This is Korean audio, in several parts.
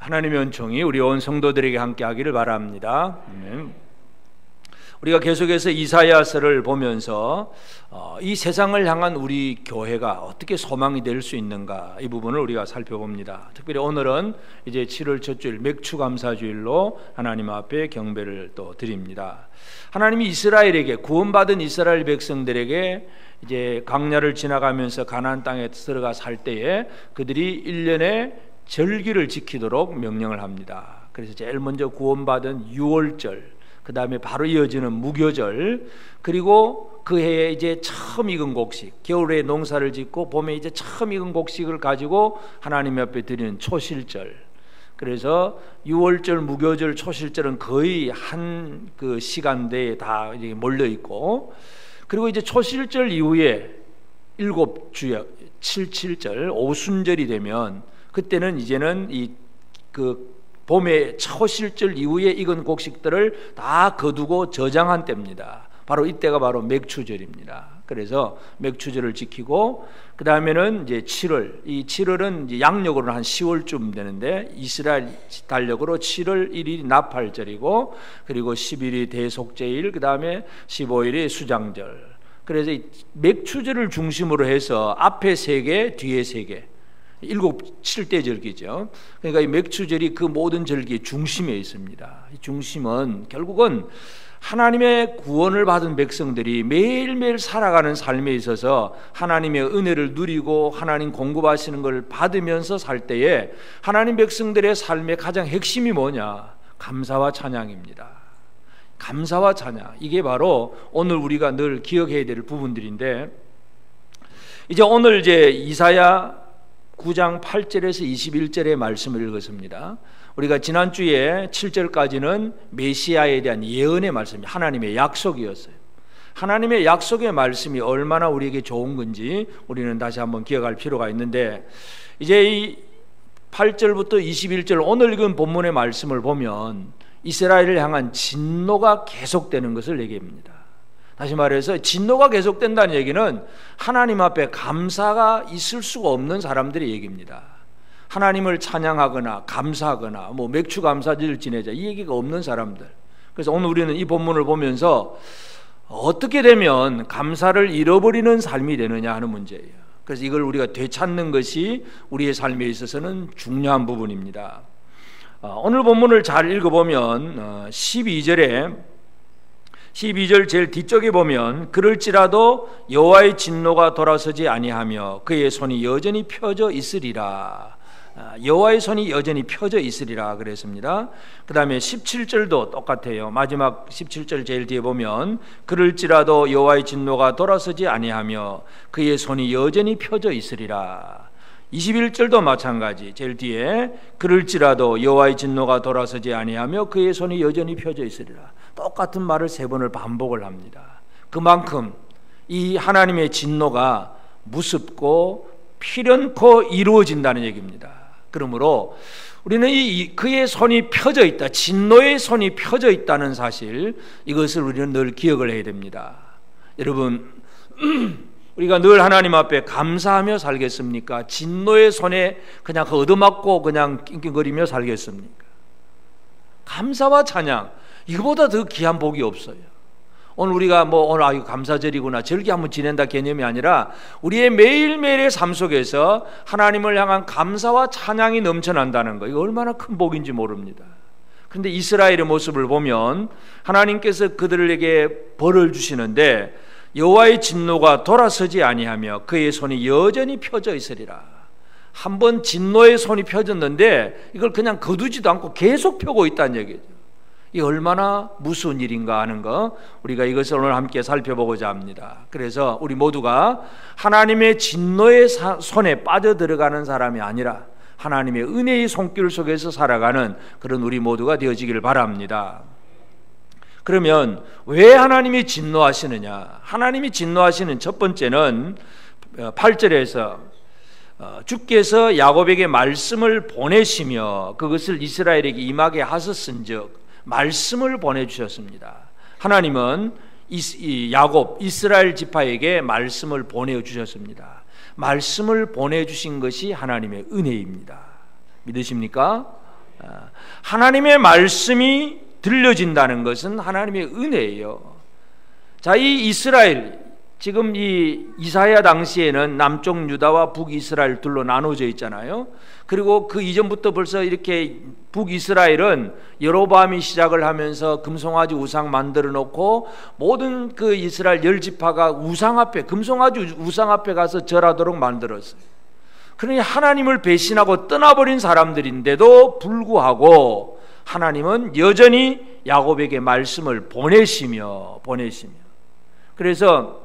하나님의 은총이 우리 온 성도들에게 함께 하기를 바랍니다. 우리가 계속해서 이사야서를 보면서 이 세상을 향한 우리 교회가 어떻게 소망이 될 수 있는가, 이 부분을 우리가 살펴봅니다. 특별히 오늘은 이제 7월 첫 주일 맥추감사주일로 하나님 앞에 경배를 또 드립니다. 하나님이 이스라엘에게, 구원받은 이스라엘 백성들에게 이제 광야를 지나가면서 가나안 땅에 들어가 살 때에 그들이 1년에 절기를 지키도록 명령을 합니다. 그래서 제일 먼저 구원받은 유월절, 그 다음에 바로 이어지는 무교절, 그리고 그 해에 이제 처음 익은 곡식, 겨울에 농사를 짓고 봄에 이제 처음 익은 곡식을 가지고 하나님 앞에 드리는 초실절. 그래서 유월절, 무교절, 초실절은 거의 한 그 시간대에 다 몰려 있고, 그리고 이제 초실절 이후에 7주야 77절 오순절이 되면 그때는 이제는 그 봄의 초실절 이후에 익은 곡식들을 다 거두고 저장한 때입니다. 바로 이때가 바로 맥추절입니다. 그래서 맥추절을 지키고, 그 다음에는 이제 7월, 이 7월은 이제 양력으로는 한 10월쯤 되는데 이스라엘 달력으로 7월 1일이 나팔절이고, 그리고 10일이 대속제일, 그 다음에 15일이 수장절. 그래서 이 맥추절을 중심으로 해서 앞에 3개, 뒤에 3개, 7대 절기죠. 그러니까 이 맥추절이 그 모든 절기의 중심에 있습니다. 이 중심은 결국은 하나님의 구원을 받은 백성들이 매일매일 살아가는 삶에 있어서 하나님의 은혜를 누리고 하나님 공급하시는 걸 받으면서 살 때에 하나님 백성들의 삶의 가장 핵심이 뭐냐? 감사와 찬양입니다. 감사와 찬양, 이게 바로 오늘 우리가 늘 기억해야 될 부분들인데, 이제 오늘 이제 이사야 9장 8절에서 21절의 말씀을 읽었습니다. 우리가 지난주에 7절까지는 메시아에 대한 예언의 말씀이 하나님의 약속이었어요. 하나님의 약속의 말씀이 얼마나 우리에게 좋은 건지 우리는 다시 한번 기억할 필요가 있는데, 이제 이 8절부터 21절 오늘 읽은 본문의 말씀을 보면 이스라엘을 향한 진노가 계속되는 것을 얘기합니다. 다시 말해서 진노가 계속된다는 얘기는 하나님 앞에 감사가 있을 수가 없는 사람들의 얘기입니다. 하나님을 찬양하거나 감사하거나 뭐 맥추감사절을 지내자, 이 얘기가 없는 사람들. 그래서 오늘 우리는 이 본문을 보면서 어떻게 되면 감사를 잃어버리는 삶이 되느냐 하는 문제예요. 그래서 이걸 우리가 되찾는 것이 우리의 삶에 있어서는 중요한 부분입니다. 오늘 본문을 잘 읽어보면 12절 제일 뒤쪽에 보면 그럴지라도 여호와의 진노가 돌아서지 아니하며 그의 손이 여전히 펴져 있으리라. 여호와의 손이 여전히 펴져 있으리라 그랬습니다. 그 다음에 17절도 똑같아요. 마지막 17절 제일 뒤에 보면 그럴지라도 여호와의 진노가 돌아서지 아니하며 그의 손이 여전히 펴져 있으리라. 21절도 마찬가지, 제일 뒤에 그럴지라도 여호와의 진노가 돌아서지 아니하며 그의 손이 여전히 펴져 있으리라. 똑같은 말을 3번을 반복을 합니다. 그만큼 이 하나님의 진노가 무섭고 필연코 이루어진다는 얘기입니다. 그러므로 우리는 그의 손이 펴져 있다, 진노의 손이 펴져 있다는 사실, 이것을 우리는 늘 기억을 해야 됩니다. 여러분, 우리가 늘 하나님 앞에 감사하며 살겠습니까? 진노의 손에 그냥 얻어맞고 그냥 낑낑거리며 살겠습니까? 감사와 찬양, 이거보다 더 귀한 복이 없어요. 오늘 우리가 오늘 감사절이구나, 절기 한번 지낸다 개념이 아니라 우리의 매일매일의 삶 속에서 하나님을 향한 감사와 찬양이 넘쳐난다는 거, 이거 얼마나 큰 복인지 모릅니다. 그런데 이스라엘의 모습을 보면 하나님께서 그들에게 벌을 주시는데 여호와의 진노가 돌아서지 아니하며 그의 손이 여전히 펴져 있으리라. 한번 진노의 손이 펴졌는데 이걸 그냥 거두지도 않고 계속 펴고 있다는 얘기죠. 이 얼마나 무서운 일인가 하는 거, 우리가 이것을 오늘 함께 살펴보고자 합니다. 그래서 우리 모두가 하나님의 진노의 손에 빠져들어가는 사람이 아니라 하나님의 은혜의 손길 속에서 살아가는 그런 우리 모두가 되어지기를 바랍니다. 그러면 왜 하나님이 진노하시느냐? 하나님이 진노하시는 첫 번째는 8절에서 주께서 야곱에게 말씀을 보내시며 그것을 이스라엘에게 임하게 하셨은즉, 말씀을 보내주셨습니다. 하나님은 야곱, 이스라엘 지파에게 말씀을 보내주셨습니다. 말씀을 보내주신 것이 하나님의 은혜입니다. 믿으십니까? 하나님의 말씀이 들려진다는 것은 하나님의 은혜예요. 자, 이 이스라엘, 지금 이 이사야 당시에는 남쪽 유다와 북이스라엘 둘로 나눠져 있잖아요. 그리고 그 이전부터 벌써 이렇게 북이스라엘은 여로보암이 시작을 하면서 금송아지 우상 만들어 놓고 모든 그 이스라엘 열지파가 우상 앞에, 금송아지 우상 앞에 가서 절하도록 만들었어요. 그러니 하나님을 배신하고 떠나버린 사람들인데도 불구하고 하나님은 여전히 야곱에게 말씀을 보내시며 그래서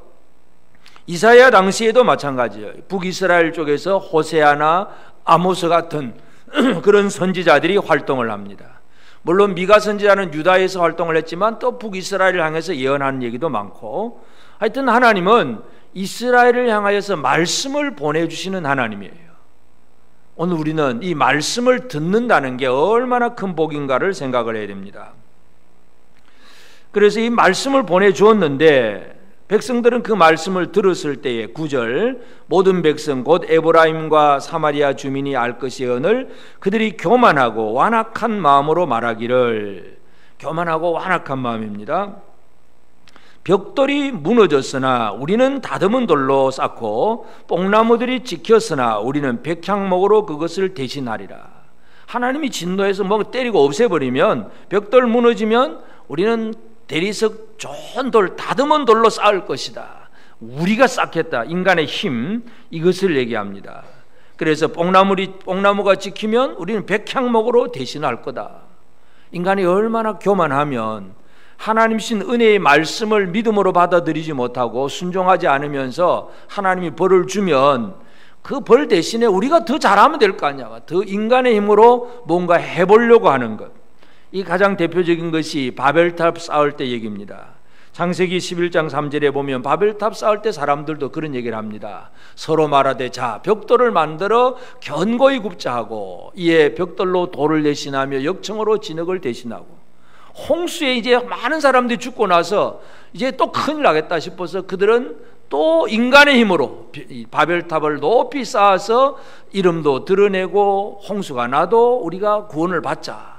이사야 당시에도 마찬가지예요. 북이스라엘 쪽에서 호세아나 아모스 같은 그런 선지자들이 활동을 합니다. 물론 미가 선지자는 유다에서 활동을 했지만 또 북이스라엘을 향해서 예언하는 얘기도 많고, 하여튼 하나님은 이스라엘을 향하여서 말씀을 보내주시는 하나님이에요. 오늘 우리는 이 말씀을 듣는다는 게 얼마나 큰 복인가를 생각을 해야 됩니다. 그래서 이 말씀을 보내주었는데 백성들은 그 말씀을 들었을 때에 9절, 모든 백성 곧 에브라임과 사마리아 주민이 알 것이언을 그들이 교만하고 완악한 마음으로 말하기를. 교만하고 완악한 마음입니다. 벽돌이 무너졌으나 우리는 다듬은 돌로 쌓고 뽕나무들이 지켰으나 우리는 백향목으로 그것을 대신하리라. 하나님이 진노해서 뭐 때리고 없애버리면, 벽돌 무너지면 우리는 대리석 좋은 돌, 다듬은 돌로 쌓을 것이다. 우리가 쌓겠다. 인간의 힘, 이것을 얘기합니다. 그래서 뽕나무가 지키면 우리는 백향목으로 대신할 거다. 인간이 얼마나 교만하면 하나님신 은혜의 말씀을 믿음으로 받아들이지 못하고 순종하지 않으면서 하나님이 벌을 주면 그 벌 대신에 우리가 더 잘하면 될 거 아니야. 더 인간의 힘으로 뭔가 해보려고 하는 것. 이 가장 대표적인 것이 바벨탑 쌓을 때 얘기입니다. 창세기 11장 3절에 보면 바벨탑 쌓을 때 사람들도 그런 얘기를 합니다. 서로 말하되 자, 벽돌을 만들어 견고히 굽자 하고 이에 벽돌로 돌을 대신하며 역청으로 진흙을 대신하고. 홍수에 이제 많은 사람들이 죽고 나서 이제 또 큰일 나겠다 싶어서 그들은 또 인간의 힘으로 바벨탑을 높이 쌓아서 이름도 드러내고 홍수가 나도 우리가 구원을 받자.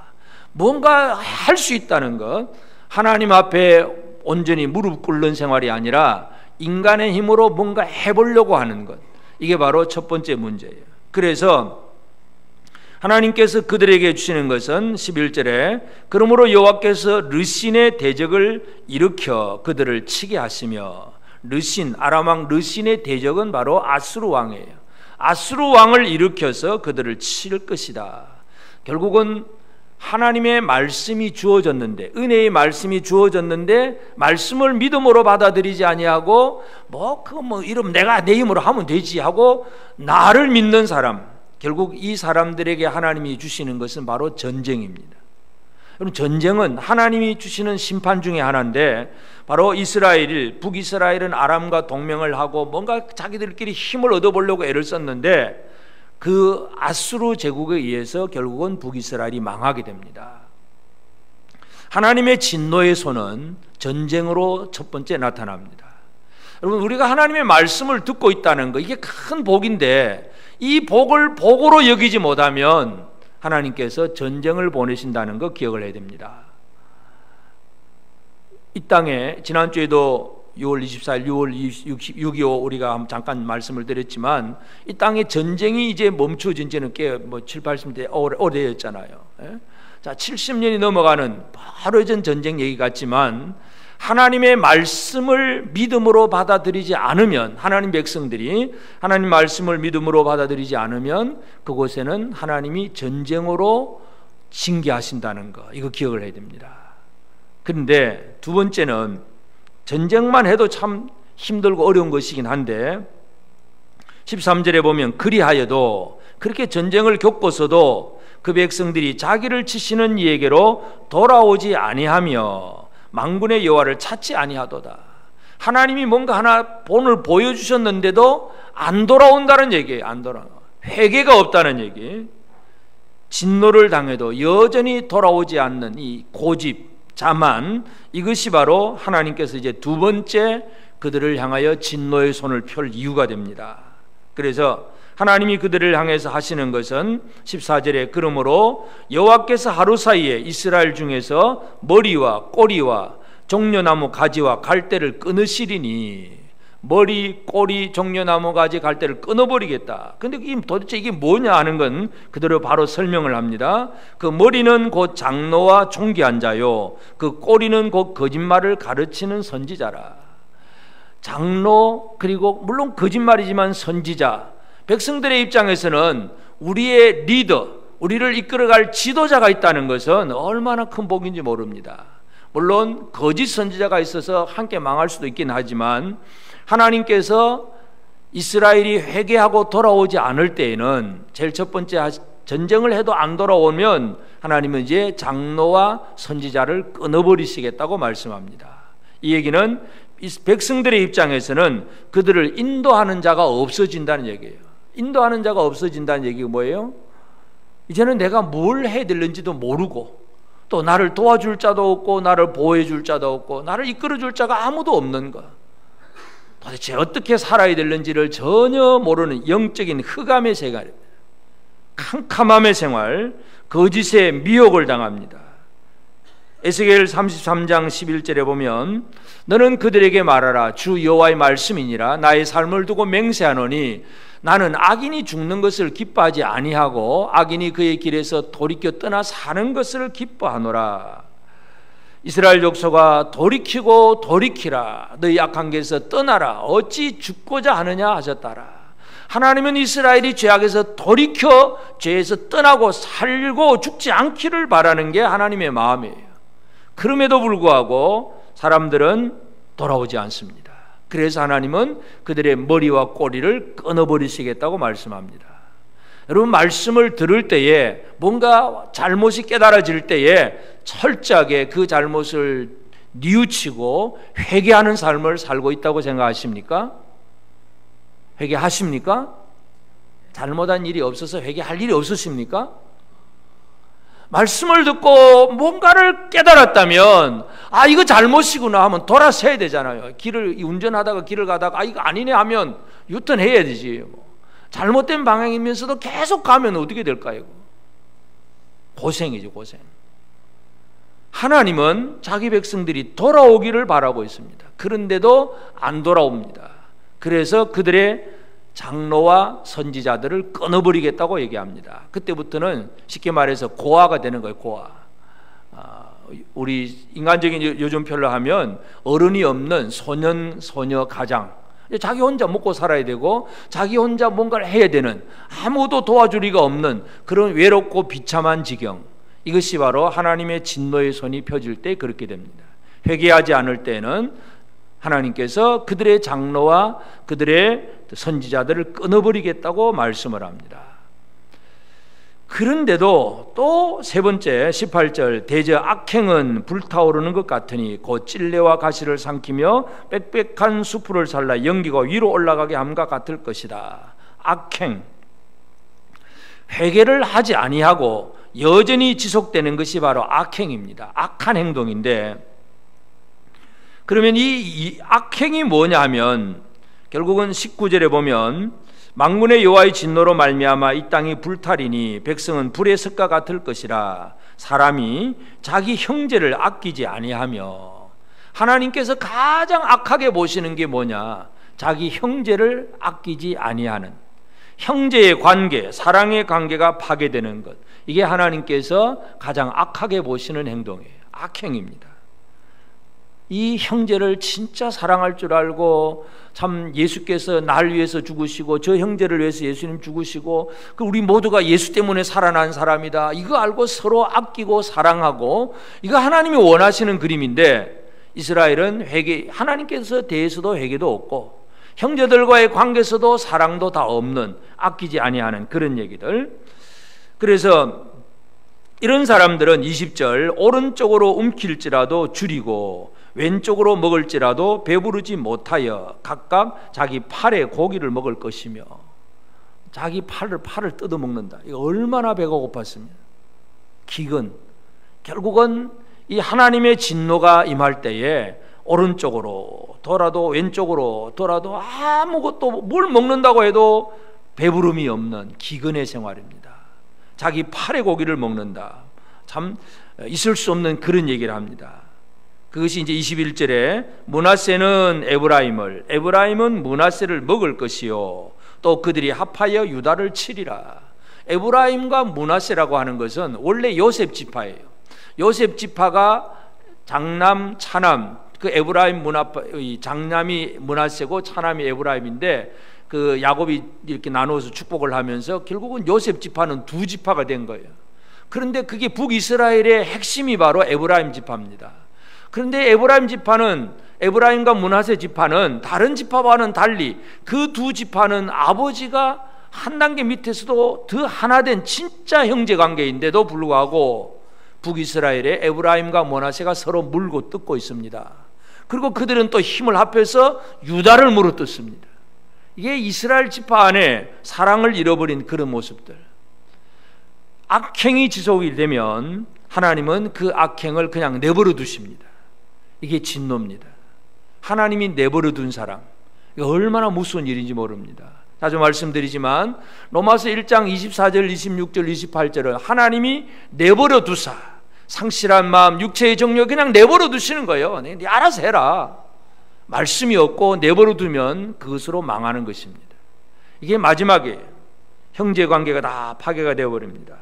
뭔가 할 수 있다는 것, 하나님 앞에 온전히 무릎 꿇는 생활이 아니라 인간의 힘으로 뭔가 해보려고 하는 것, 이게 바로 첫 번째 문제예요. 그래서 하나님께서 그들에게 주시는 것은 11절에 그러므로 여호와께서 르신의 대적을 일으켜 그들을 치게 하시며, 르신, 아람왕 르신의 대적은 바로 아수르 왕이에요. 아수르 왕을 일으켜서 그들을 칠 것이다. 결국은 하나님의 말씀이 주어졌는데, 은혜의 말씀이 주어졌는데 말씀을 믿음으로 받아들이지 아니하고 이러면 내가 내 힘으로 하면 되지 하고 나를 믿는 사람, 결국 이 사람들에게 하나님이 주시는 것은 바로 전쟁입니다. 여러분, 전쟁은 하나님이 주시는 심판 중에 하나인데, 바로 북이스라엘은 아람과 동맹을 하고 뭔가 자기들끼리 힘을 얻어보려고 애를 썼는데 그 아수르 제국에 의해서 결국은 북이스라엘이 망하게 됩니다. 하나님의 진노의 손은 전쟁으로 첫 번째 나타납니다. 여러분, 우리가 하나님의 말씀을 듣고 있다는 거, 이게 큰 복인데 이 복을 복으로 여기지 못하면 하나님께서 전쟁을 보내신다는 거 기억을 해야 됩니다. 이 땅에 지난주에도 6월 24일, 6월 6.25 우리가 잠깐 말씀을 드렸지만 이 땅에 전쟁이 이제 멈춰진 지는 꽤 7, 80대 오래였잖아요. 자, 70년이 넘어가는 바로 전 전쟁 얘기 같지만 하나님의 말씀을 믿음으로 받아들이지 않으면, 하나님 백성들이 하나님 말씀을 믿음으로 받아들이지 않으면 그곳에는 하나님이 전쟁으로 징계하신다는 거, 이거 기억을 해야 됩니다. 그런데 두 번째는 전쟁만 해도 참 힘들고 어려운 것이긴 한데 13절에 보면 그리하여도, 그렇게 전쟁을 겪고서도 그 백성들이 자기를 치시는 이에게로 돌아오지 아니하며 만군의 여호와를 찾지 아니하도다. 하나님이 뭔가 하나 본을 보여주셨는데도 안 돌아온다는 얘기예요. 안 돌아와. 회개가 없다는 얘기. 진노를 당해도 여전히 돌아오지 않는 이 고집, 자만, 이것이 바로 하나님께서 이제 두 번째 그들을 향하여 진노의 손을 펼 이유가 됩니다. 그래서 하나님이 그들을 향해서 하시는 것은 14절에 그러므로 여호와께서 하루 사이에 이스라엘 중에서 머리와 꼬리와 종려나무 가지와 갈대를 끊으시리니, 머리, 꼬리, 종려나무 가지, 갈대를 끊어버리겠다. 근데 도대체 이게 뭐냐 하는 건 그대로 바로 설명을 합니다. 그 머리는 곧 장로와 총기한 자요, 그 꼬리는 곧 거짓말을 가르치는 선지자라. 장로, 그리고 물론 거짓말이지만 선지자, 백성들의 입장에서는 우리의 리더, 우리를 이끌어갈 지도자가 있다는 것은 얼마나 큰 복인지 모릅니다. 물론 거짓 선지자가 있어서 함께 망할 수도 있긴 하지만, 하나님께서 이스라엘이 회개하고 돌아오지 않을 때에는 제일 첫 번째, 전쟁을 해도 안 돌아오면 하나님은 이제 장로와 선지자를 끊어버리시겠다고 말씀합니다. 이 얘기는 백성들의 입장에서는 그들을 인도하는 자가 없어진다는 얘기예요. 인도하는 자가 없어진다는 얘기가 뭐예요? 이제는 내가 뭘 해야 되는지도 모르고, 또 나를 도와줄 자도 없고, 나를 보호해 줄 자도 없고, 나를 이끌어 줄 자가 아무도 없는 것, 도대체 어떻게 살아야 되는지를 전혀 모르는 영적인 흑암의 생활, 캄캄함의 생활, 거짓의 미혹을 당합니다. 에스겔 33장 11절에 보면 너는 그들에게 말하라. 주 여호와의 말씀이니라. 나의 삶을 두고 맹세하노니 나는 악인이 죽는 것을 기뻐하지 아니하고 악인이 그의 길에서 돌이켜 떠나 사는 것을 기뻐하노라. 이스라엘 족속아 돌이키고 돌이키라. 너희 악한 길에서 떠나라. 어찌 죽고자 하느냐 하셨다라. 하나님은 이스라엘이 죄악에서 돌이켜 죄에서 떠나고 살고 죽지 않기를 바라는 게 하나님의 마음이에요. 그럼에도 불구하고 사람들은 돌아오지 않습니다. 그래서 하나님은 그들의 머리와 꼬리를 끊어버리시겠다고 말씀합니다. 여러분, 말씀을 들을 때에 뭔가 잘못이 깨달아질 때에 철저하게 그 잘못을 뉘우치고 회개하는 삶을 살고 있다고 생각하십니까? 회개하십니까? 잘못한 일이 없어서 회개할 일이 없으십니까? 말씀을 듣고 뭔가를 깨달았다면 이거 잘못이구나 하면 돌아서야 되잖아요. 길을 운전하다가 길을 가다가 이거 아니네 하면 유턴해야 되지. 잘못된 방향이면서도 계속 가면 어떻게 될까요? 고생이죠, 고생. 하나님은 자기 백성들이 돌아오기를 바라고 있습니다. 그런데도 안 돌아옵니다. 그래서 그들의 장로와 선지자들을 끊어버리겠다고 얘기합니다. 그때부터는 쉽게 말해서 고아가 되는 거예요. 고아. 우리 인간적인 요즘 표현로 하면 어른이 없는 소년, 소녀 가장, 자기 혼자 먹고 살아야 되고 자기 혼자 뭔가를 해야 되는, 아무도 도와줄 리가 없는 그런 외롭고 비참한 지경, 이것이 바로 하나님의 진노의 손이 펴질 때 그렇게 됩니다. 회개하지 않을 때는 하나님께서 그들의 장로와 그들의 선지자들을 끊어버리겠다고 말씀을 합니다. 그런데도 또 세 번째 18절, 대저 악행은 불타오르는 것 같으니 곧 찔레와 가시를 삼키며 빽빽한 수풀을 살라 연기가 위로 올라가게 함과 같을 것이다. 악행, 회개를 하지 아니하고 여전히 지속되는 것이 바로 악행입니다. 악한 행동인데, 그러면 이 악행이 뭐냐 하면 결국은 19절에 보면 만군의 여호와의 진노로 말미암아 이 땅이 불타리니 백성은 불의 석과 같을 것이라. 사람이 자기 형제를 아끼지 아니하며, 하나님께서 가장 악하게 보시는 게 뭐냐? 자기 형제를 아끼지 아니하는, 형제의 관계, 사랑의 관계가 파괴되는 것, 이게 하나님께서 가장 악하게 보시는 행동이에요. 악행입니다. 이 형제를 진짜 사랑할 줄 알고, 참 예수께서 날 위해서 죽으시고 저 형제를 위해서 예수님 죽으시고 우리 모두가 예수 때문에 살아난 사람이다, 이거 알고 서로 아끼고 사랑하고, 이거 하나님이 원하시는 그림인데 이스라엘은 하나님께서 대해서도 회개도 없고 형제들과의 관계에서도 사랑도 다 없는, 아끼지 아니하는 그런 얘기들. 그래서 이런 사람들은 20절, 오른쪽으로 움킬지라도 줄이고 왼쪽으로 먹을지라도 배부르지 못하여 각각 자기 팔에 고기를 먹을 것이며, 자기 팔을 뜯어먹는다. 이거 얼마나 배가 고팠습니다. 기근. 결국은 이 하나님의 진노가 임할 때에 오른쪽으로 돌아도 왼쪽으로 돌아도 아무것도, 뭘 먹는다고 해도 배부름이 없는 기근의 생활입니다. 자기 팔의 고기를 먹는다. 참 있을 수 없는 그런 얘기를 합니다. 그것이 이제 21절에 므낫세는 에브라임은 므낫세를 먹을 것이요 또 그들이 합하여 유다를 치리라. 에브라임과 므낫세라고 하는 것은 원래 요셉 지파예요. 요셉 지파가 장남, 차남, 그 에브라임 장남이 므낫세고 차남이 에브라임인데 그 야곱이 이렇게 나누어서 축복을 하면서 결국은 요셉 지파는 두 지파가 된 거예요. 그런데 그게 북이스라엘의 핵심이 바로 에브라임 지파입니다. 그런데 에브라임과 므낫세 지파는 다른 지파와는 달리 그 두 지파는 아버지가 한 단계 밑에서도 더 하나 된 진짜 형제 관계인데도 불구하고 북이스라엘의 에브라임과 므낫세가 서로 물고 뜯고 있습니다. 그리고 그들은 또 힘을 합해서 유다를 물어뜯습니다. 이게 이스라엘 지파 안에 사랑을 잃어버린 그런 모습들. 악행이 지속이 되면 하나님은 그 악행을 그냥 내버려 두십니다. 이게 진노입니다. 하나님이 내버려 둔 사람, 이거 얼마나 무서운 일인지 모릅니다. 자주 말씀드리지만 로마서 1장 24절, 26절, 28절을 하나님이 내버려 두사 상실한 마음, 육체의 정욕 그냥 내버려 두시는 거예요. 네 알아서 해라. 말씀이 없고 내버려 두면 그것으로 망하는 것입니다. 이게 마지막이에요. 형제관계가 다 파괴가 되어버립니다.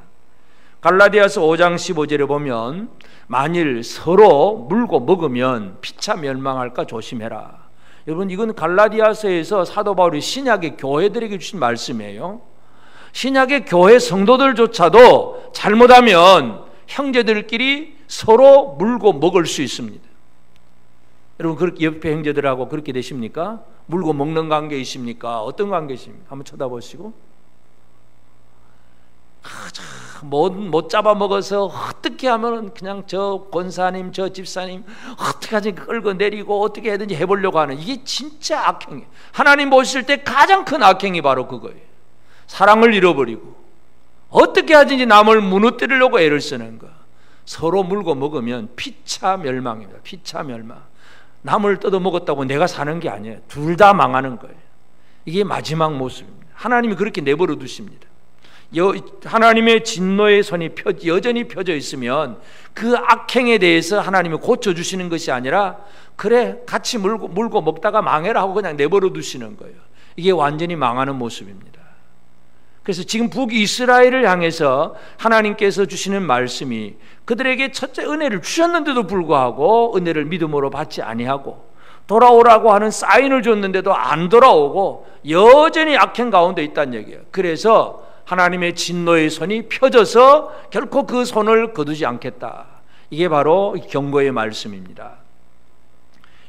갈라디아서 5장 15절에 보면 만일 서로 물고 먹으면 피차 멸망할까 조심해라. 여러분 이건 갈라디아서에서 사도 바울이 신약의 교회들에게 주신 말씀이에요. 신약의 교회 성도들조차도 잘못하면 형제들끼리 서로 물고 먹을 수 있습니다. 여러분 그렇게 옆에 형제들하고 그렇게 되십니까? 물고 먹는 관계이십니까? 어떤 관계이십니까? 한번 쳐다보시고 못 잡아먹어서 어떻게 하면 그냥 저 권사님 저 집사님 어떻게 하든지 끌고 내리고 어떻게 하든지 해보려고 하는 이게 진짜 악행이에요. 하나님 보실 때 가장 큰 악행이 바로 그거예요. 사랑을 잃어버리고 어떻게 하든지 남을 무너뜨리려고 애를 쓰는 거. 서로 물고 먹으면 피차 멸망입니다. 피차 멸망. 남을 뜯어먹었다고 내가 사는 게 아니에요. 둘 다 망하는 거예요. 이게 마지막 모습입니다. 하나님이 그렇게 내버려 두십니다. 하나님의 진노의 손이 여전히 펴져 있으면 그 악행에 대해서 하나님이 고쳐주시는 것이 아니라 그래 같이 물고 먹다가 망해라 하고 그냥 내버려 두시는 거예요. 이게 완전히 망하는 모습입니다. 그래서 지금 북이스라엘을 향해서 하나님께서 주시는 말씀이 그들에게 첫째 은혜를 주셨는데도 불구하고 은혜를 믿음으로 받지 아니하고 돌아오라고 하는 사인을 줬는데도 안 돌아오고 여전히 악행 가운데 있다는 얘기예요. 그래서 하나님의 진노의 손이 펴져서 결코 그 손을 거두지 않겠다. 이게 바로 경고의 말씀입니다.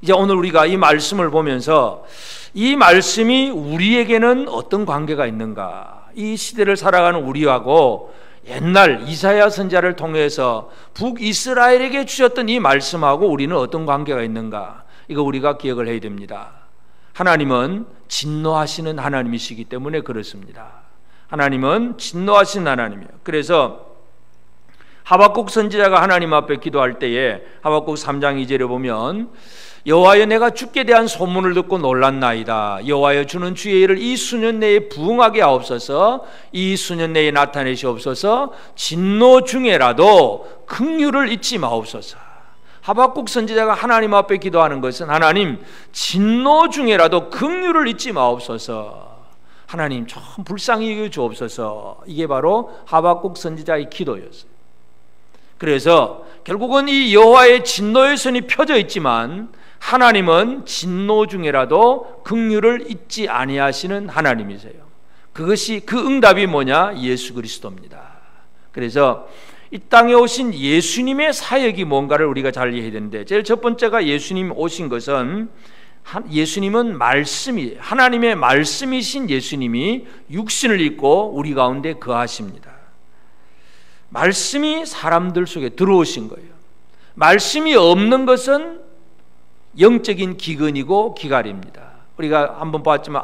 이제 오늘 우리가 이 말씀을 보면서 이 말씀이 우리에게는 어떤 관계가 있는가? 이 시대를 살아가는 우리하고 옛날 이사야 선지자를 통해서 북이스라엘에게 주셨던 이 말씀하고 우리는 어떤 관계가 있는가? 이거 우리가 기억을 해야 됩니다. 하나님은 진노하시는 하나님이시기 때문에 그렇습니다. 하나님은 진노하신 하나님이에요. 그래서 하박국 선지자가 하나님 앞에 기도할 때에 하박국 3장 2절에 보면 여호와여 내가 주께 대한 소문을 듣고 놀랐나이다. 여호와여 주는 주의 일을 이 수년 내에 부응하게 하옵소서. 이 수년 내에 나타내시옵소서. 진노 중에라도 긍휼을 잊지 마옵소서. 하박국 선지자가 하나님 앞에 기도하는 것은 하나님 진노 중에라도 긍휼을 잊지 마옵소서. 하나님 좀 불쌍히 여겨 주옵소서. 이게 바로 하박국 선지자의 기도였어요. 그래서 결국은 이 여호와의 진노의 손이 펴져 있지만 하나님은 진노 중에라도 긍휼을 잊지 아니하시는 하나님이세요. 그것이 그 응답이 뭐냐? 예수 그리스도입니다. 그래서 이 땅에 오신 예수님의 사역이 뭔가를 우리가 잘 이해해야 되는데 제일 첫 번째가 예수님 오신 것은 예수님은 말씀이 하나님의 말씀이신 예수님이 육신을 입고 우리 가운데 거하십니다. 말씀이 사람들 속에 들어오신 거예요. 말씀이 없는 것은 영적인 기근이고 기갈입니다. 우리가 한번 봤지만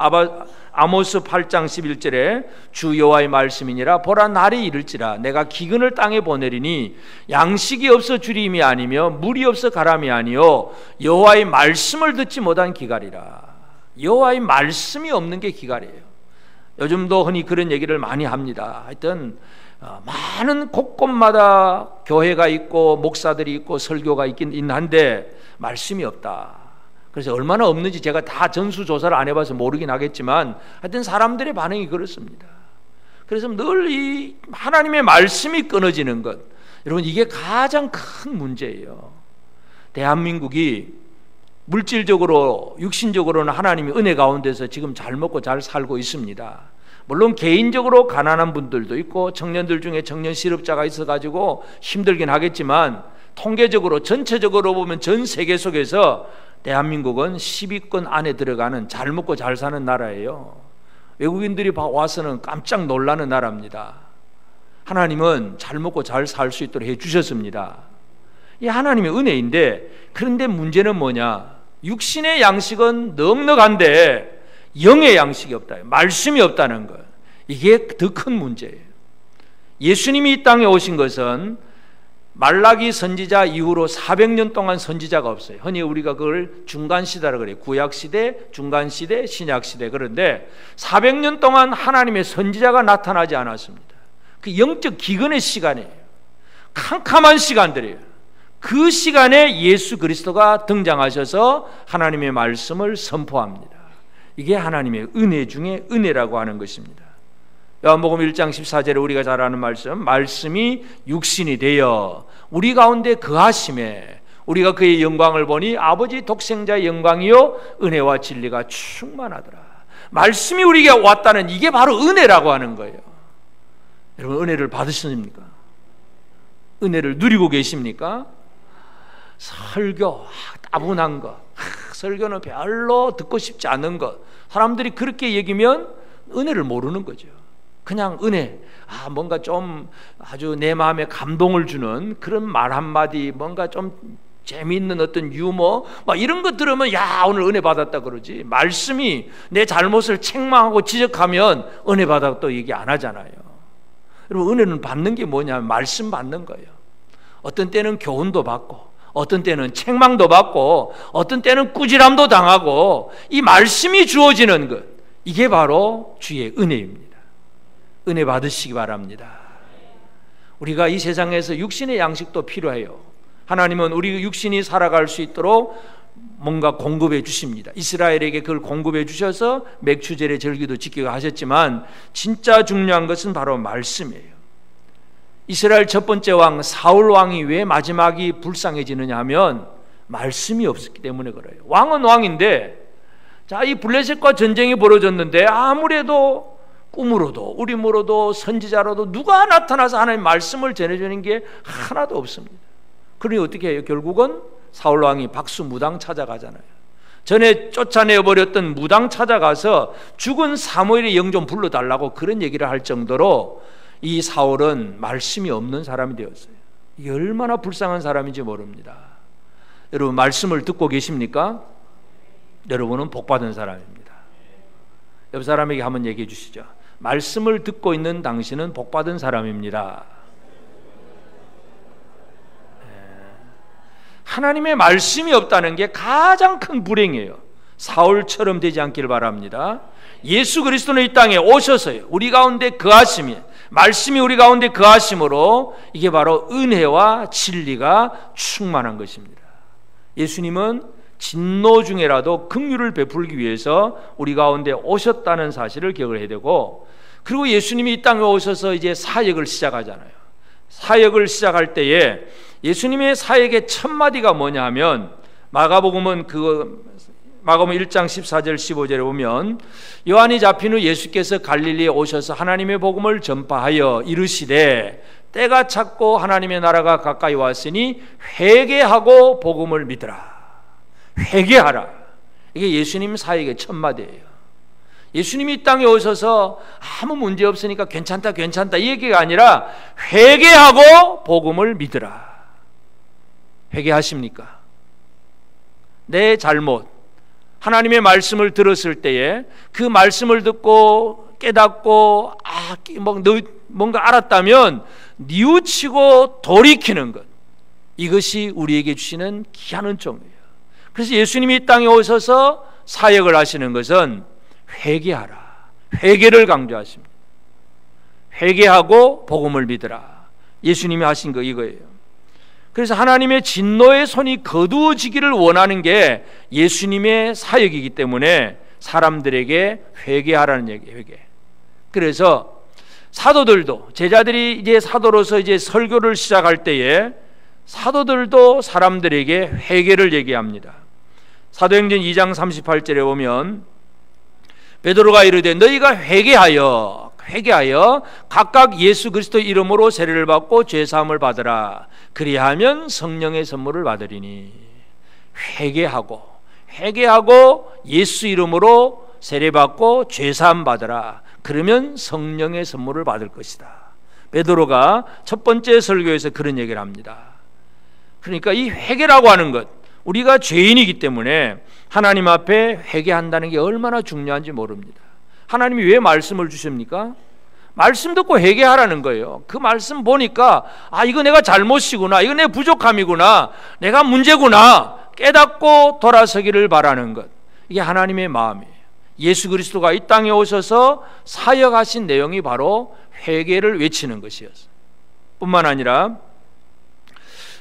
아모스 8장 11절에 주 여호와의 말씀이니라 보라 날이 이를지라 내가 기근을 땅에 보내리니 양식이 없어 주림이 아니며 물이 없어 가람이 아니요 여호와의 말씀을 듣지 못한 기갈이라. 여호와의 말씀이 없는 게 기갈이에요. 요즘도 흔히 그런 얘기를 많이 합니다. 하여튼 많은 곳곳마다 교회가 있고 목사들이 있고 설교가 있긴 한데 말씀이 없다. 그래서 얼마나 없는지 제가 다 전수조사를 안 해봐서 모르긴 하겠지만 하여튼 사람들의 반응이 그렇습니다. 그래서 늘 이 하나님의 말씀이 끊어지는 것, 여러분 이게 가장 큰 문제예요. 대한민국이 물질적으로 육신적으로는 하나님의 은혜 가운데서 지금 잘 먹고 잘 살고 있습니다. 물론 개인적으로 가난한 분들도 있고 청년들 중에 청년 실업자가 있어가지고 힘들긴 하겠지만 통계적으로 전체적으로 보면 전 세계 속에서 대한민국은 10위권 안에 들어가는 잘 먹고 잘 사는 나라예요. 외국인들이 와서는 깜짝 놀라는 나라입니다. 하나님은 잘 먹고 잘 살 수 있도록 해주셨습니다. 이 하나님의 은혜인데, 그런데 문제는 뭐냐? 육신의 양식은 넉넉한데 영의 양식이 없다, 말씀이 없다는 것, 이게 더 큰 문제예요. 예수님이 이 땅에 오신 것은 말라기 선지자 이후로 400년 동안 선지자가 없어요. 흔히 우리가 그걸 중간시대라고 그래요. 구약시대, 중간시대, 신약시대. 그런데 400년 동안 하나님의 선지자가 나타나지 않았습니다. 그 영적 기근의 시간이에요. 캄캄한 시간들이에요. 그 시간에 예수 그리스도가 등장하셔서 하나님의 말씀을 선포합니다. 이게 하나님의 은혜 중에 은혜라고 하는 것입니다. 요한복음 1장 14절에 우리가 잘 아는 말씀이 육신이 되어 우리 가운데 거하심에 우리가 그의 영광을 보니 아버지 독생자의 영광이요 은혜와 진리가 충만하더라. 말씀이 우리에게 왔다는, 이게 바로 은혜라고 하는 거예요. 여러분 은혜를 받으십니까? 은혜를 누리고 계십니까? 설교 따분한 거, 설교는 별로 듣고 싶지 않은 것, 사람들이 그렇게 얘기면 은혜를 모르는 거죠. 그냥 은혜, 뭔가 좀 아주 내 마음에 감동을 주는 그런 말 한마디, 뭔가 좀 재미있는 어떤 유머 막 이런 거 들으면 야 오늘 은혜 받았다 그러지, 말씀이 내 잘못을 책망하고 지적하면 은혜 받았다 얘기 안 하잖아요. 여러분 은혜는 받는 게 뭐냐면 말씀 받는 거예요. 어떤 때는 교훈도 받고, 어떤 때는 책망도 받고, 어떤 때는 꾸지람도 당하고, 이 말씀이 주어지는 것, 이게 바로 주의 은혜입니다. 은혜 받으시기 바랍니다. 우리가 이 세상에서 육신의 양식도 필요해요. 하나님은 우리 육신이 살아갈 수 있도록 뭔가 공급해 주십니다. 이스라엘에게 그걸 공급해 주셔서 맥추절의 절기도 지키게 하셨지만 진짜 중요한 것은 바로 말씀이에요. 이스라엘 첫 번째 왕 사울 왕이 왜 마지막이 불쌍해지느냐 하면 말씀이 없었기 때문에 그래요. 왕은 왕인데, 자, 이 블레셋과 전쟁이 벌어졌는데 아무래도 꿈으로도 우림으로도 선지자로도 누가 나타나서 하나님의 말씀을 전해주는 게 하나도 없습니다. 그러니 어떻게 해요? 결국은 사울 왕이 박수무당 찾아가잖아요. 전에 쫓아내버렸던 무당 찾아가서 죽은 사무엘의 영 좀 불러달라고 그런 얘기를 할 정도로 이 사울은 말씀이 없는 사람이 되었어요. 이게 얼마나 불쌍한 사람인지 모릅니다. 여러분 말씀을 듣고 계십니까? 여러분은 복받은 사람입니다. 옆 사람에게 한번 얘기해 주시죠. 말씀을 듣고 있는 당신은 복받은 사람입니다. 하나님의 말씀이 없다는 게 가장 큰 불행이에요. 사울처럼 되지 않기를 바랍니다. 예수 그리스도는 이 땅에 오셔서요, 우리 가운데 거하심이, 말씀이 우리 가운데 거하심으로 이게 바로 은혜와 진리가 충만한 것입니다. 예수님은 진노 중에라도 긍휼을 베풀기 위해서 우리 가운데 오셨다는 사실을 기억을 해야 되고, 그리고 예수님이 이 땅에 오셔서 이제 사역을 시작하잖아요. 사역을 시작할 때에 예수님의 사역의 첫 마디가 뭐냐 하면, 마가복음은 1장 14절 15절에 보면 요한이 잡힌 후 예수께서 갈릴리에 오셔서 하나님의 복음을 전파하여 이르시되 때가 찼고 하나님의 나라가 가까이 왔으니 회개하고 복음을 믿으라. 회개하라. 이게 예수님 사역의 첫 마디예요. 예수님이 이 땅에 오셔서 아무 문제 없으니까 괜찮다 이 얘기가 아니라 회개하고 복음을 믿으라. 회개하십니까? 내 잘못, 하나님의 말씀을 들었을 때에 그 말씀을 듣고 깨닫고 뭔가 알았다면 뉘우치고 돌이키는 것, 이것이 우리에게 주시는 귀한 은총이에요. 그래서 예수님이 이 땅에 오셔서 사역을 하시는 것은 회개하라. 회개를 강조하십니다. 회개하고 복음을 믿으라. 예수님이 하신 거 이거예요. 그래서 하나님의 진노의 손이 거두어지기를 원하는 게 예수님의 사역이기 때문에 사람들에게 회개하라는 얘기예요. 회개. 그래서 사도들도, 제자들이 이제 사도로서 이제 설교를 시작할 때에 사도들도 사람들에게 회개를 얘기합니다. 사도행전 2장 38절에 보면 베드로가 이르되 너희가 회개하여 각각 예수 그리스도 이름으로 세례를 받고 죄 사함을 받으라. 그리하면 성령의 선물을 받으리니. 회개하고 예수 이름으로 세례 받고 죄 사함 받으라. 그러면 성령의 선물을 받을 것이다. 베드로가 첫 번째 설교에서 그런 얘기를 합니다. 그러니까 이 회개라고 하는 것, 우리가 죄인이기 때문에 하나님 앞에 회개한다는 게 얼마나 중요한지 모릅니다. 하나님이 왜 말씀을 주십니까? 말씀 듣고 회개하라는 거예요. 그 말씀 보니까 이거 내가 잘못이구나, 이거 내 부족함이구나, 내가 문제구나 깨닫고 돌아서기를 바라는 것, 이게 하나님의 마음이에요. 예수 그리스도가 이 땅에 오셔서 사역하신 내용이 바로 회개를 외치는 것이었어요. 뿐만 아니라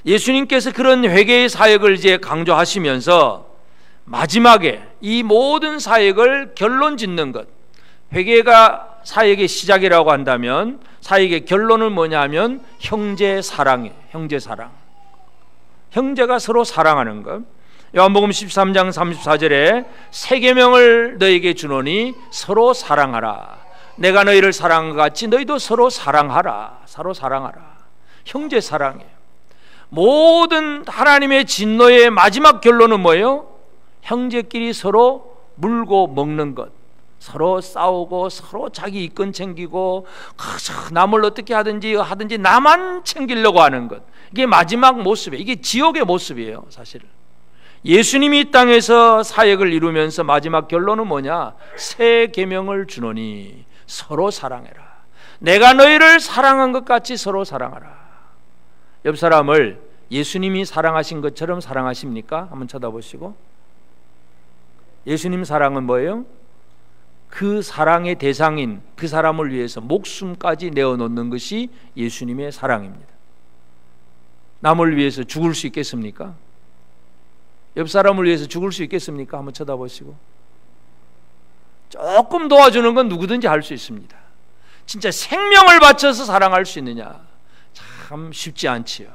예수님께서 그런 회개의 사역을 이제 강조하시면서 마지막에 이 모든 사역을 결론 짓는 것, 회개가 사역의 시작이라고 한다면 사역의 결론은 뭐냐 하면 형제 사랑이에요. 형제 사랑. 형제가 서로 사랑하는 것. 요한복음 13장 34절에 새 계명을 너에게 주노니 서로 사랑하라. 내가 너희를 사랑한 것 같이 너희도 서로 사랑하라. 서로 사랑하라. 형제 사랑이에요. 모든 하나님의 진노의 마지막 결론은 뭐예요? 형제끼리 서로 물고 먹는 것, 서로 싸우고 서로 자기 이권 챙기고 남을 어떻게 하든지 나만 챙기려고 하는 것, 이게 마지막 모습이에요. 이게 지옥의 모습이에요. 사실은 예수님이 이 땅에서 사역을 이루면서 마지막 결론은 뭐냐? 새 계명을 주노니 서로 사랑해라. 내가 너희를 사랑한 것 같이 서로 사랑하라. 옆 사람을 예수님이 사랑하신 것처럼 사랑하십니까? 한번 쳐다보시고. 예수님 사랑은 뭐예요? 그 사랑의 대상인 그 사람을 위해서 목숨까지 내어놓는 것이 예수님의 사랑입니다. 남을 위해서 죽을 수 있겠습니까? 옆 사람을 위해서 죽을 수 있겠습니까? 한번 쳐다보시고. 조금 도와주는 건 누구든지 할 수 있습니다. 진짜 생명을 바쳐서 사랑할 수 있느냐? 참 쉽지 않지요.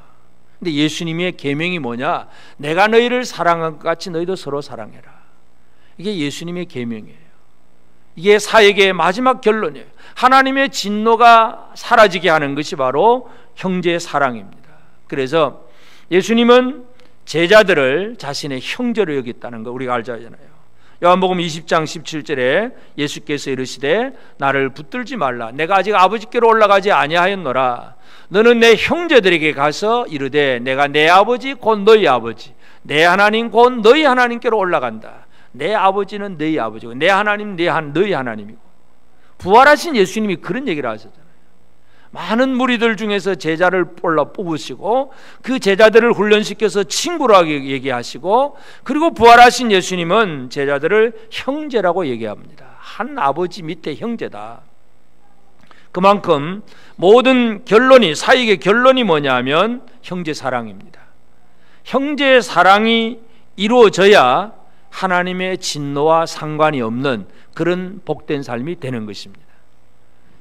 근데 예수님의 계명이 뭐냐? 내가 너희를 사랑한 것 같이 너희도 서로 사랑해라. 이게 예수님의 계명이에요. 이게 사역의 마지막 결론이에요. 하나님의 진노가 사라지게 하는 것이 바로 형제의 사랑입니다. 그래서 예수님은 제자들을 자신의 형제로 여겼다는 거 우리가 알잖아요. 요한복음 20장 17절에 예수께서 이르시되 나를 붙들지 말라. 내가 아직 아버지께로 올라가지 아니하였노라. 너는 내 형제들에게 가서 이르되 내가 내 아버지 곧 너희 아버지, 내 하나님 곧 너희 하나님께로 올라간다. 내 아버지는 너희 아버지고 내 하나님 너희 하나님이고. 부활하신 예수님이 그런 얘기를 하셨잖아요. 많은 무리들 중에서 제자를 뽑으시고 그 제자들을 훈련시켜서 친구라고 얘기하시고, 그리고 부활하신 예수님은 제자들을 형제라고 얘기합니다. 한 아버지 밑에 형제다. 그만큼 모든 결론이, 사역의 결론이 뭐냐면 형제 사랑입니다. 형제 사랑이 이루어져야 하나님의 진노와 상관이 없는 그런 복된 삶이 되는 것입니다.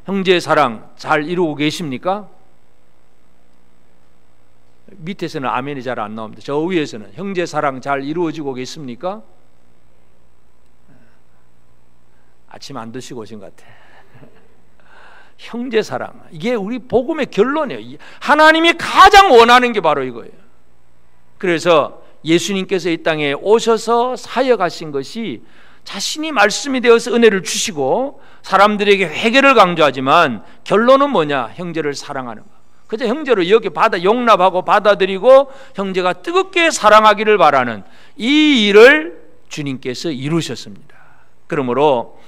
형제 사랑 잘 이루고 계십니까? 밑에서는 아멘이 잘 안 나옵니다. 저 위에서는 형제 사랑 잘 이루어지고 계십니까? 아침 안 드시고 오신 것 같아. 형제 사랑, 이게 우리 복음의 결론이에요. 하나님이 가장 원하는 게 바로 이거예요. 그래서 예수님께서 이 땅에 오셔서 사역하신 것이 자신이 말씀이 되어서 은혜를 주시고 사람들에게 회개를 강조하지만 결론은 뭐냐? 형제를 사랑하는 거. 그저 형제로 이렇게 용납하고 받아들이고 형제가 뜨겁게 사랑하기를 바라는 이 일을 주님께서 이루셨습니다. 그러므로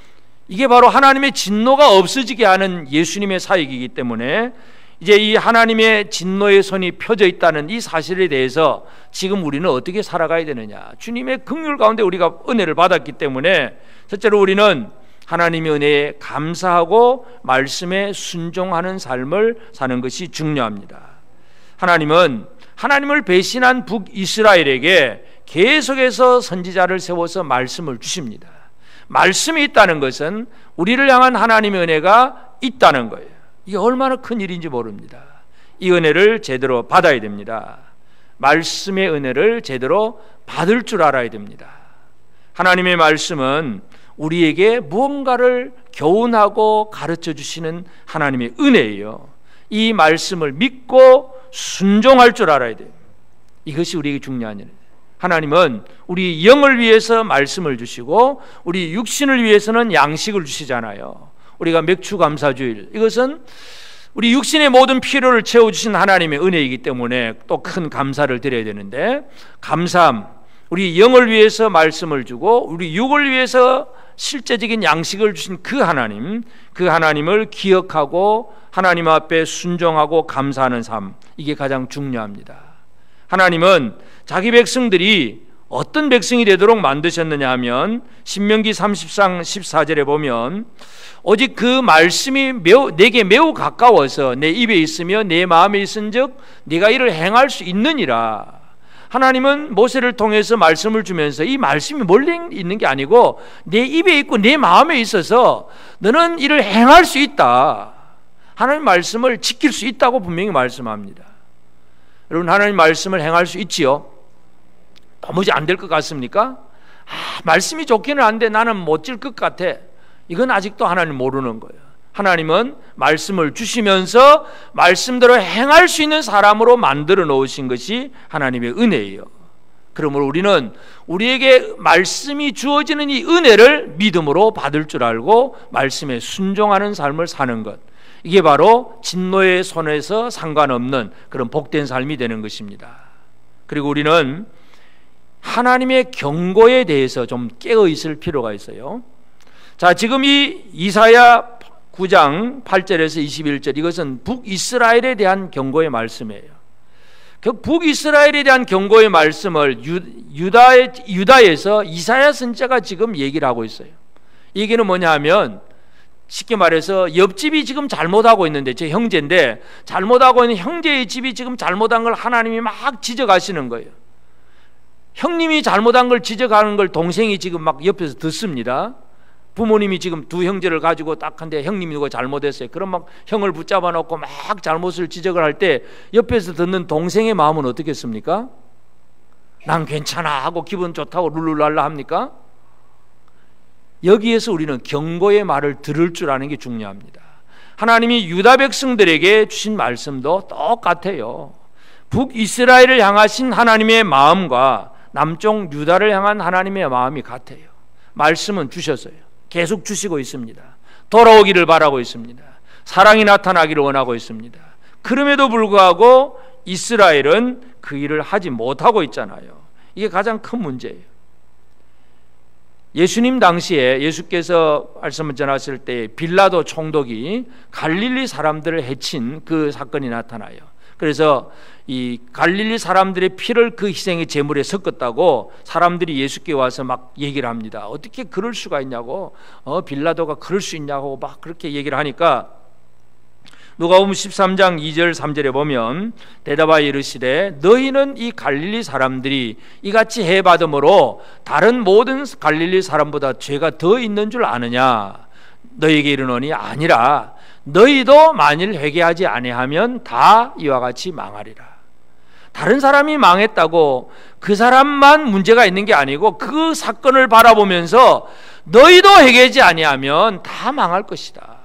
이게 바로 하나님의 진노가 없어지게 하는 예수님의 사역이기 때문에 이제 이 하나님의 진노의 손이 펴져 있다는 이 사실에 대해서 지금 우리는 어떻게 살아가야 되느냐? 주님의 긍휼 가운데 우리가 은혜를 받았기 때문에 첫째로 우리는 하나님의 은혜에 감사하고 말씀에 순종하는 삶을 사는 것이 중요합니다. 하나님은 하나님을 배신한 북이스라엘에게 계속해서 선지자를 세워서 말씀을 주십니다. 말씀이 있다는 것은 우리를 향한 하나님의 은혜가 있다는 거예요. 이게 얼마나 큰 일인지 모릅니다. 이 은혜를 제대로 받아야 됩니다. 말씀의 은혜를 제대로 받을 줄 알아야 됩니다. 하나님의 말씀은 우리에게 무언가를 교훈하고 가르쳐 주시는 하나님의 은혜예요. 이 말씀을 믿고 순종할 줄 알아야 돼요. 이것이 우리에게 중요한 일이에요. 하나님은 우리 영을 위해서 말씀을 주시고 우리 육신을 위해서는 양식을 주시잖아요. 우리가 맥추감사주일, 이것은 우리 육신의 모든 필요를 채워주신 하나님의 은혜이기 때문에 또 큰 감사를 드려야 되는데, 감사함, 우리 영을 위해서 말씀을 주고 우리 육을 위해서 실제적인 양식을 주신 그 하나님을 기억하고 하나님 앞에 순종하고 감사하는 삶, 이게 가장 중요합니다. 하나님은 자기 백성들이 어떤 백성이 되도록 만드셨느냐 하면 신명기 30장 14절에 보면 오직 그 말씀이 내게 매우 가까워서 내 입에 있으며 내 마음에 있은즉 네가 이를 행할 수 있느니라. 하나님은 모세를 통해서 말씀을 주면서 이 말씀이 멀리 있는 게 아니고 내 입에 있고 내 마음에 있어서 너는 이를 행할 수 있다. 하나님 말씀을 지킬 수 있다고 분명히 말씀합니다. 여러분, 하나님 말씀을 행할 수 있지요? 도무지 안 될 것 같습니까? 말씀이 좋기는 한데 나는 못 질 것 같아. 이건 아직도 하나님 모르는 거예요. 하나님은 말씀을 주시면서 말씀대로 행할 수 있는 사람으로 만들어 놓으신 것이 하나님의 은혜예요. 그러므로 우리는 우리에게 말씀이 주어지는 이 은혜를 믿음으로 받을 줄 알고 말씀에 순종하는 삶을 사는 것, 이게 바로 진노의 손에서 상관없는 그런 복된 삶이 되는 것입니다. 그리고 우리는 하나님의 경고에 대해서 좀 깨어 있을 필요가 있어요. 자, 지금 이 이사야 9장 8절에서 21절, 이것은 북이스라엘에 대한 경고의 말씀이에요. 북이스라엘에 대한 경고의 말씀을 유다에서 이사야 선지자가 지금 얘기를 하고 있어요. 이 얘기는 뭐냐 하면, 쉽게 말해서 옆집이 지금 잘못하고 있는데, 제 형제인데 잘못하고 있는 형제의 집이 지금 잘못한 걸 하나님이 막 지적하시는 거예요. 형님이 잘못한 걸 지적하는 걸 동생이 지금 막 옆에서 듣습니다. 부모님이 지금 두 형제를 가지고 딱 한데 형님이 이거 잘못했어요. 그럼 막 형을 붙잡아 놓고 막 잘못을 지적을 할 때 옆에서 듣는 동생의 마음은 어떻겠습니까? 난 괜찮아 하고 기분 좋다고 룰루랄라 합니까? 여기에서 우리는 경고의 말을 들을 줄 아는 게 중요합니다. 하나님이 유다 백성들에게 주신 말씀도 똑같아요. 북이스라엘을 향하신 하나님의 마음과 남쪽 유다를 향한 하나님의 마음이 같아요. 말씀은 주셨어요. 계속 주시고 있습니다. 돌아오기를 바라고 있습니다. 사랑이 나타나기를 원하고 있습니다. 그럼에도 불구하고 이스라엘은 그 일을 하지 못하고 있잖아요. 이게 가장 큰 문제예요. 예수님 당시에 예수께서 말씀을 전하실 때 빌라도 총독이 갈릴리 사람들을 해친 그 사건이 나타나요. 그래서 이 갈릴리 사람들의 피를 그 희생의 제물에 섞었다고 사람들이 예수께 와서 막 얘기를 합니다. 어떻게 그럴 수가 있냐고, 빌라도가 그럴 수 있냐고 막 그렇게 얘기를 하니까 누가복음 13장 2절 3절에 보면 대답하여 이르시되 너희는 이 갈릴리 사람들이 이같이 해받음으로 다른 모든 갈릴리 사람보다 죄가 더 있는 줄 아느냐? 너희에게 이르노니 아니라 너희도 만일 회개하지 아니하면 다 이와 같이 망하리라. 다른 사람이 망했다고 그 사람만 문제가 있는 게 아니고 그 사건을 바라보면서 너희도 회개하지 아니하면 다 망할 것이다.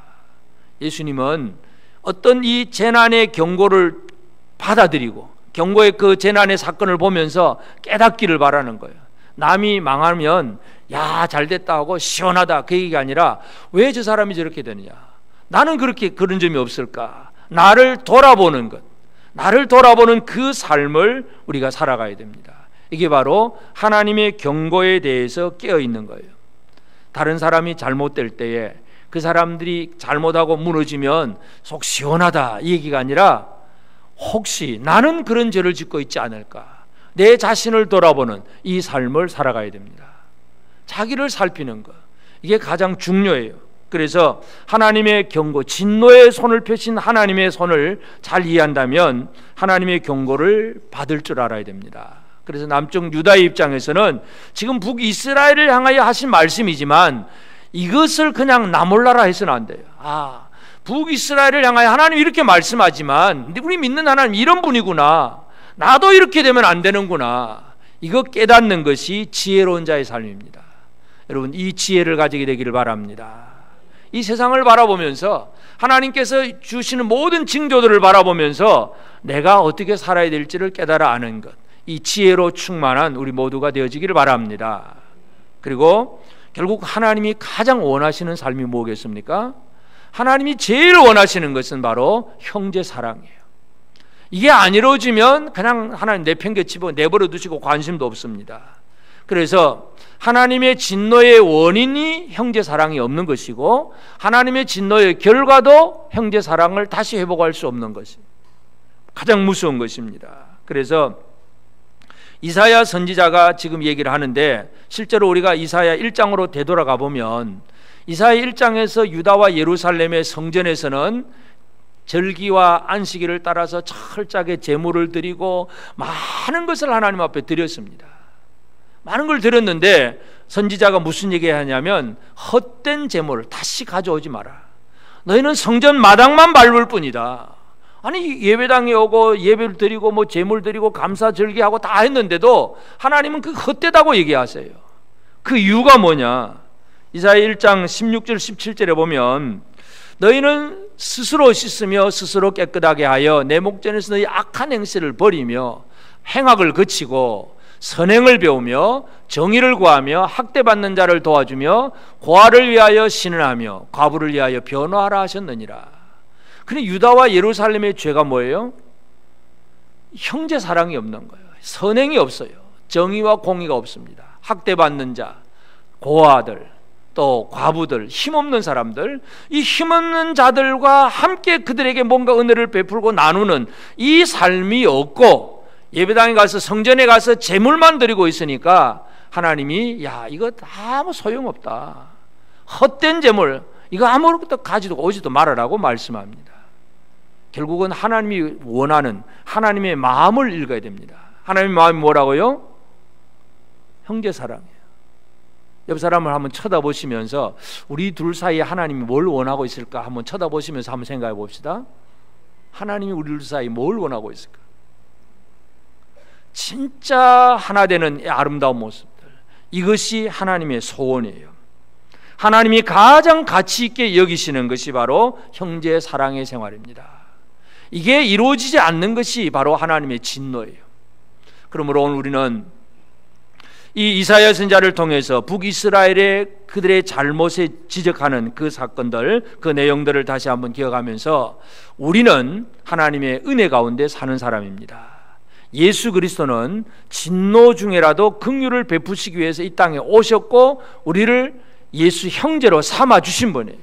예수님은 어떤 이 재난의 경고를 받아들이고 경고의 그 재난의 사건을 보면서 깨닫기를 바라는 거예요. 남이 망하면 야 잘됐다 하고 시원하다 그 얘기가 아니라 왜 저 사람이 저렇게 되느냐, 나는 그렇게 그런 점이 없을까, 나를 돌아보는 것, 나를 돌아보는 그 삶을 우리가 살아가야 됩니다. 이게 바로 하나님의 경고에 대해서 깨어있는 거예요. 다른 사람이 잘못될 때에 그 사람들이 잘못하고 무너지면 속 시원하다 이 얘기가 아니라 혹시 나는 그런 죄를 짓고 있지 않을까, 내 자신을 돌아보는 이 삶을 살아가야 됩니다. 자기를 살피는 것, 이게 가장 중요해요. 그래서 하나님의 경고, 진노의 손을 펴신 하나님의 손을 잘 이해한다면 하나님의 경고를 받을 줄 알아야 됩니다. 그래서 남쪽 유다의 입장에서는 지금 북이스라엘을 향하여 하신 말씀이지만 이것을 그냥 나 몰라라 해서는 안 돼요. 북이스라엘을 향하여 하나님 이렇게 말씀하지만 우리 믿는 하나님 이런 분이구나, 나도 이렇게 되면 안 되는구나, 이거 깨닫는 것이 지혜로운 자의 삶입니다. 여러분, 이 지혜를 가지게 되기를 바랍니다. 이 세상을 바라보면서 하나님께서 주시는 모든 징조들을 바라보면서 내가 어떻게 살아야 될지를 깨달아 아는 것, 이 지혜로 충만한 우리 모두가 되어지기를 바랍니다. 그리고 결국 하나님이 가장 원하시는 삶이 뭐겠습니까? 하나님이 제일 원하시는 것은 바로 형제 사랑이에요. 이게 안 이루어지면 그냥 하나님 내팽개치고 내버려 두시고 관심도 없습니다. 그래서 하나님의 진노의 원인이 형제 사랑이 없는 것이고 하나님의 진노의 결과도 형제 사랑을 다시 회복할 수 없는 것이 가장 무서운 것입니다. 그래서 이사야 선지자가 지금 얘기를 하는데, 실제로 우리가 이사야 1장으로 되돌아가 보면 이사야 1장에서 유다와 예루살렘의 성전에서는 절기와 안식일을 따라서 철저하게 제물을 드리고 많은 것을 하나님 앞에 드렸습니다. 많은 걸 드렸는데 선지자가 무슨 얘기하냐면 헛된 제물을 다시 가져오지 마라. 너희는 성전 마당만 밟을 뿐이다. 아니, 예배당에 오고 예배를 드리고 뭐 제물 드리고 감사 절기하고 다 했는데도 하나님은 그 헛되다고 얘기하세요. 그 이유가 뭐냐? 이사야 1장 16절 17절에 보면 너희는 스스로 씻으며 스스로 깨끗하게 하여 내 목전에서 너희 악한 행실을 버리며 행악을 그치고 선행을 배우며 정의를 구하며 학대받는 자를 도와주며 고아를 위하여 신은하며 과부를 위하여 변호하라 하셨느니라. 근데 유다와 예루살렘의 죄가 뭐예요? 형제 사랑이 없는 거예요. 선행이 없어요. 정의와 공의가 없습니다. 학대받는 자, 고아들, 또 과부들, 힘없는 사람들, 이 힘없는 자들과 함께 그들에게 뭔가 은혜를 베풀고 나누는 이 삶이 없고 예배당에 가서 성전에 가서 제물만 드리고 있으니까 하나님이 이거 아무 소용없다, 헛된 제물 이거 아무것도 가지도 오지도 말아라고 말씀합니다. 결국은 하나님이 원하는 하나님의 마음을 읽어야 됩니다. 하나님의 마음이 뭐라고요? 형제 사랑이에요. 옆 사람을 한번 쳐다보시면서 우리 둘 사이에 하나님이 뭘 원하고 있을까 한번 쳐다보시면서 한번 생각해 봅시다. 하나님이 우리 둘 사이에 뭘 원하고 있을까? 진짜 하나 되는 아름다운 모습들, 이것이 하나님의 소원이에요. 하나님이 가장 가치 있게 여기시는 것이 바로 형제 사랑의 생활입니다. 이게 이루어지지 않는 것이 바로 하나님의 진노예요. 그러므로 오늘 우리는 이 이사야 선지자를 통해서 북이스라엘의 그들의 잘못에 지적하는 그 사건들, 그 내용들을 다시 한번 기억하면서 우리는 하나님의 은혜 가운데 사는 사람입니다. 예수 그리스도는 진노 중에라도 긍휼을 베푸시기 위해서 이 땅에 오셨고 우리를 예수 형제로 삼아 주신 분이에요.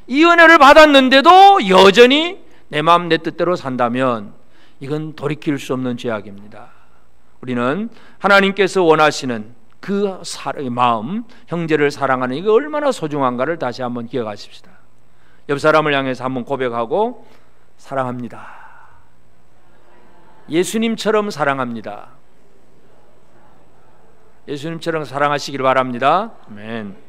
이 은혜를 받았는데도 여전히 내 마음 내 뜻대로 산다면 이건 돌이킬 수 없는 죄악입니다. 우리는 하나님께서 원하시는 그 마음, 형제를 사랑하는 이게 얼마나 소중한가를 다시 한번 기억하십시다. 옆 사람을 향해서 한번 고백하고, 사랑합니다. 예수님처럼 사랑합니다. 예수님처럼 사랑하시길 바랍니다. 아멘.